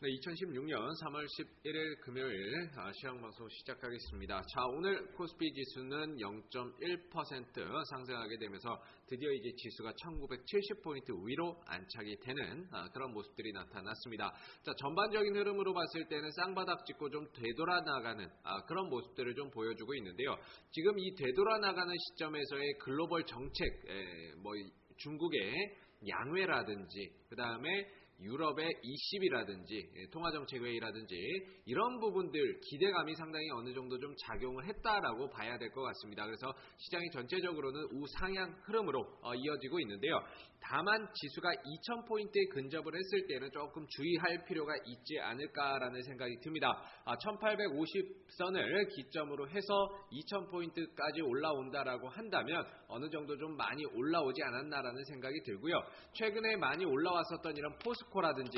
네, 2016년 3월 11일 금요일 시황방송 시작하겠습니다. 자, 오늘 코스피 지수는 0.1% 상승하게 되면서 드디어 이제 지수가 1970포인트 위로 안착이 되는 그런 모습들이 나타났습니다. 자, 전반적인 흐름으로 봤을 때는 쌍바닥 짚고 좀 되돌아 나가는 그런 모습들을 좀 보여주고 있는데요. 지금 이 되돌아 나가는 시점에서의 글로벌 정책, 중국의 양회라든지 그 다음에 유럽의 E10이라든지 통화정책회의라든지 이런 부분들 기대감이 상당히 어느 정도 좀 작용을 했다라고 봐야 될 것 같습니다. 그래서 시장이 전체적으로는 우상향 흐름으로 이어지고 있는데요. 다만 지수가 2000포인트에 근접을 했을 때는 조금 주의할 필요가 있지 않을까라는 생각이 듭니다. 1850선을 기점으로 해서 2000포인트까지 올라온다라고 한다면 어느 정도 좀 많이 올라오지 않았나라는 생각이 들고요. 최근에 많이 올라왔었던 이런 포스코라든지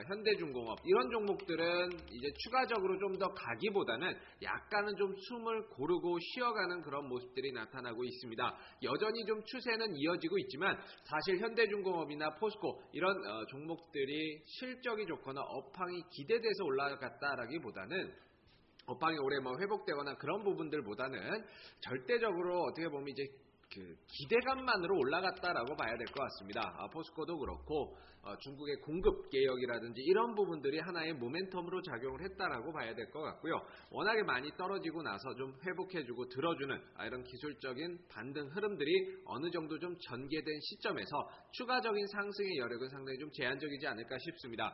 현대중공업 이런 종목들은 이제 추가적으로 좀 더 가기보다는 약간은 좀 숨을 고르고 쉬어가는 그런 모습들이 나타나고 있습니다. 여전히 좀 추세는 이어지고 있지만 사실 현대중공업이나 포스코 이런 종목들이 실적이 좋거나 업황이 기대돼서 올라갔다라기보다는 업황이 올해 회복되거나 그런 부분들보다는 절대적으로 어떻게 보면 이제 기대감만으로 올라갔다라고 봐야 될 것 같습니다. 포스코도 그렇고 중국의 공급 개혁이라든지 이런 부분들이 하나의 모멘텀으로 작용을 했다라고 봐야 될 것 같고요. 워낙에 많이 떨어지고 나서 좀 회복해주고 들어주는 이런 기술적인 반등 흐름들이 어느 정도 좀 전개된 시점에서 추가적인 상승의 여력은 상당히 좀 제한적이지 않을까 싶습니다.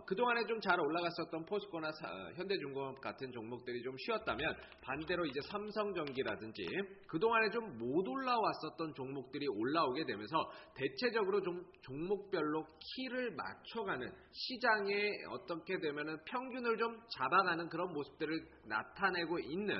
그동안에 좀 잘 올라갔었던 포스코나 현대중공업 같은 종목들이 좀 쉬었다면 반대로 이제 삼성전기라든지 그동안에 좀 못 올라왔었던 종목들이 올라오게 되면서 대체적으로 좀 종목별로 키를 맞춰가는 시장에 어떻게 되면은 평균을 좀 잡아가는 그런 모습들을 나타내고 있는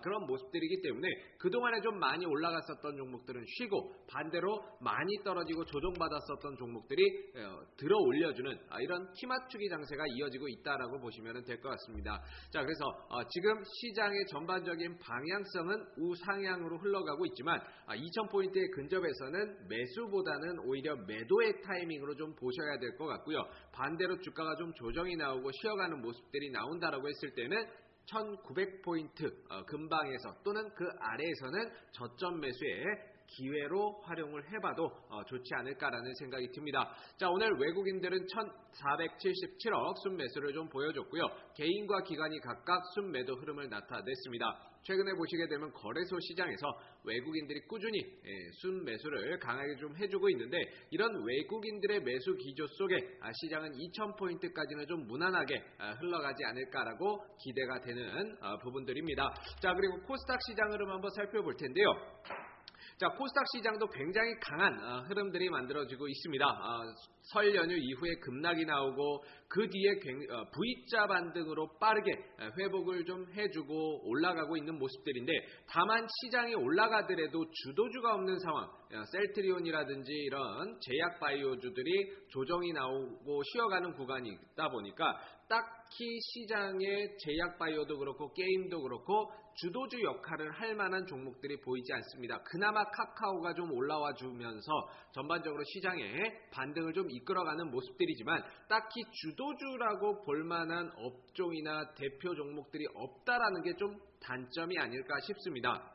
그런 모습들이기 때문에 그동안에 좀 많이 올라갔었던 종목들은 쉬고 반대로 많이 떨어지고 조정받았었던 종목들이 들어 올려주는 이런 키 맞추기 장세가 이어지고 있다라고 보시면 될 것 같습니다. 자, 그래서 지금 시장의 전반적인 방향성은 우상향으로 흘러가고 있지만 2000포인트의 근접에서는 매수보다는 오히려 매도의 타이밍으로 좀 보셔야 될 것 같고요. 반대로 주가가 좀 조정이 나오고 쉬어가는 모습들이 나온다라고 했을 때는 1900포인트 근방에서 또는 그 아래에서는 저점 매수에 기회로 활용을 해봐도 좋지 않을까라는 생각이 듭니다. 자, 오늘 외국인들은 1477억 순매수를 좀 보여줬고요. 개인과 기관이 각각 순매도 흐름을 나타냈습니다. 최근에 보시게 되면 거래소 시장에서 외국인들이 꾸준히 순매수를 강하게 좀 해주고 있는데 이런 외국인들의 매수 기조 속에 시장은 2000포인트까지는 좀 무난하게 흘러가지 않을까라고 기대가 되는 부분들입니다. 자, 그리고 코스닥 시장 흐름 한번 살펴볼 텐데요. 자, 코스닥 시장도 굉장히 강한 흐름들이 만들어지고 있습니다. 설 연휴 이후에 급락이 나오고 그 뒤에 V자 반등으로 빠르게 회복을 좀 해주고 올라가고 있는 모습들인데 다만 시장이 올라가더라도 주도주가 없는 상황, 셀트리온이라든지 이런 제약 바이오주들이 조정이 나오고 쉬어가는 구간이 있다 보니까 딱히 시장의 제약 바이오도 그렇고 게임도 그렇고 주도주 역할을 할 만한 종목들이 보이지 않습니다. 그나마 카카오가 좀 올라와 주면서 전반적으로 시장에 반등을 좀 이끌어가는 모습들이지만 딱히 주도주라고 볼 만한 업종이나 대표 종목들이 없다라는 게 좀 단점이 아닐까 싶습니다.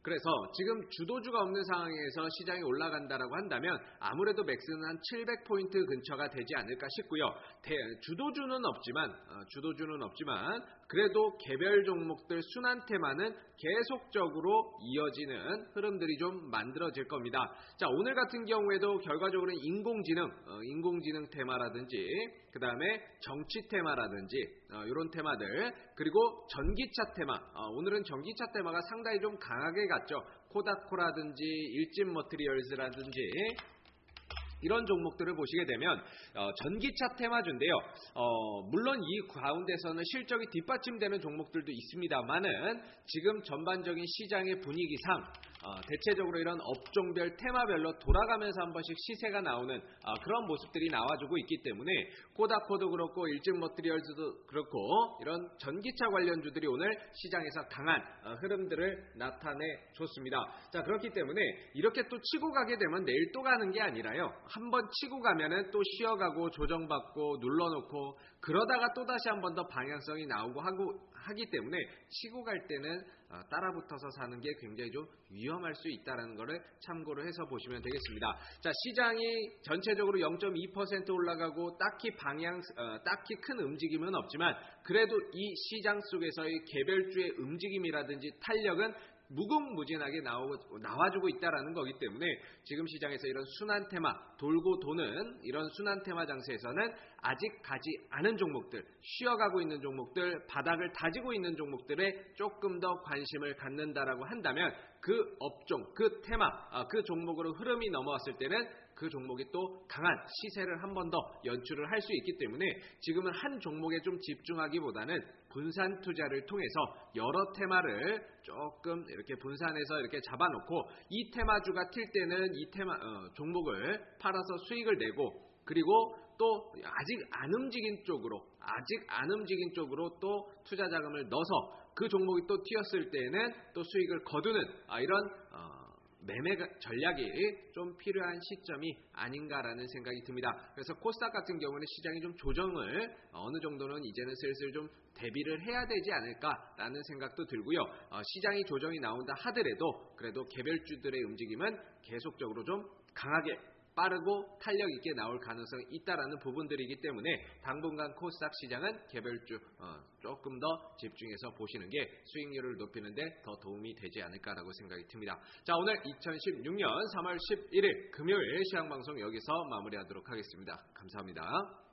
그래서 지금 주도주가 없는 상황에서 시장이 올라간다라고 한다면 아무래도 맥스는 한 700포인트 근처가 되지 않을까 싶고요. 주도주는 없지만 그래도 개별 종목들 순환 테마는 계속적으로 이어지는 흐름들이 좀 만들어질 겁니다. 자, 오늘 같은 경우에도 결과적으로는 인공지능 테마라든지 그 다음에 정치 테마라든지 이런 테마들 그리고 전기차 테마 오늘은 전기차 테마가 상당히 좀 강하게 갔죠. 코다코라든지 일진머티리얼즈라든지 이런 종목들을 보시게 되면 전기차 테마주인데요. 물론 이 가운데서는 실적이 뒷받침되는 종목들도 있습니다만은 지금 전반적인 시장의 분위기상 대체적으로 이런 업종별 테마별로 돌아가면서 한 번씩 시세가 나오는 그런 모습들이 나와주고 있기 때문에 코다코도 그렇고 일진머티리얼즈도 그렇고 이런 전기차 관련주들이 오늘 시장에서 강한 흐름들을 나타내줬습니다. 자, 그렇기 때문에 이렇게 또 치고 가게 되면 내일 또 가는 게 아니라요. 한번 치고 가면은 또 쉬어가고 조정받고 눌러놓고 그러다가 또 다시 한 번 더 방향성이 나오고 하기 때문에 치고 갈 때는 따라붙어서 사는 게 굉장히 좀 위험할 수 있다는 것을 참고를 해서 보시면 되겠습니다. 자, 시장이 전체적으로 0.2% 올라가고 딱히 큰 움직임은 없지만 그래도 이 시장 속에서의 개별주의 움직임이라든지 탄력은 무궁무진하게 나와주고 있다는 거기 때문에 지금 시장에서 이런 순환 테마, 돌고 도는 이런 순환 테마 장세에서는 아직 가지 않은 종목들, 쉬어가고 있는 종목들, 바닥을 다지고 있는 종목들에 조금 더 관심을 갖는다라고 한다면 그 업종, 그 테마, 그 종목으로 흐름이 넘어왔을 때는 그 종목이 또 강한 시세를 한 번 더 연출을 할 수 있기 때문에 지금은 한 종목에 좀 집중하기보다는 분산 투자를 통해서 여러 테마를 조금 이렇게 분산해서 이렇게 잡아놓고 이 테마주가 튈 때는 이 종목을 팔아서 수익을 내고 그리고 또 아직 안 움직인 쪽으로 또 투자 자금을 넣어서 그 종목이 또 튀었을 때는 또 수익을 거두는 이런 매매 전략이 좀 필요한 시점이 아닌가라는 생각이 듭니다. 그래서 코스닥 같은 경우는 시장이 좀 조정을 어느 정도는 이제는 슬슬 좀 대비를 해야 되지 않을까라는 생각도 들고요. 시장이 조정이 나온다 하더라도 그래도 개별주들의 움직임은 계속적으로 좀 강하게 빠르고 탄력 있게 나올 가능성이 있다라는 부분들이기 때문에 당분간 코스닥 시장은 개별주 조금 더 집중해서 보시는 게 수익률을 높이는 데 더 도움이 되지 않을까라고 생각이 듭니다. 자, 오늘 2016년 3월 11일 금요일 시황방송 여기서 마무리하도록 하겠습니다. 감사합니다.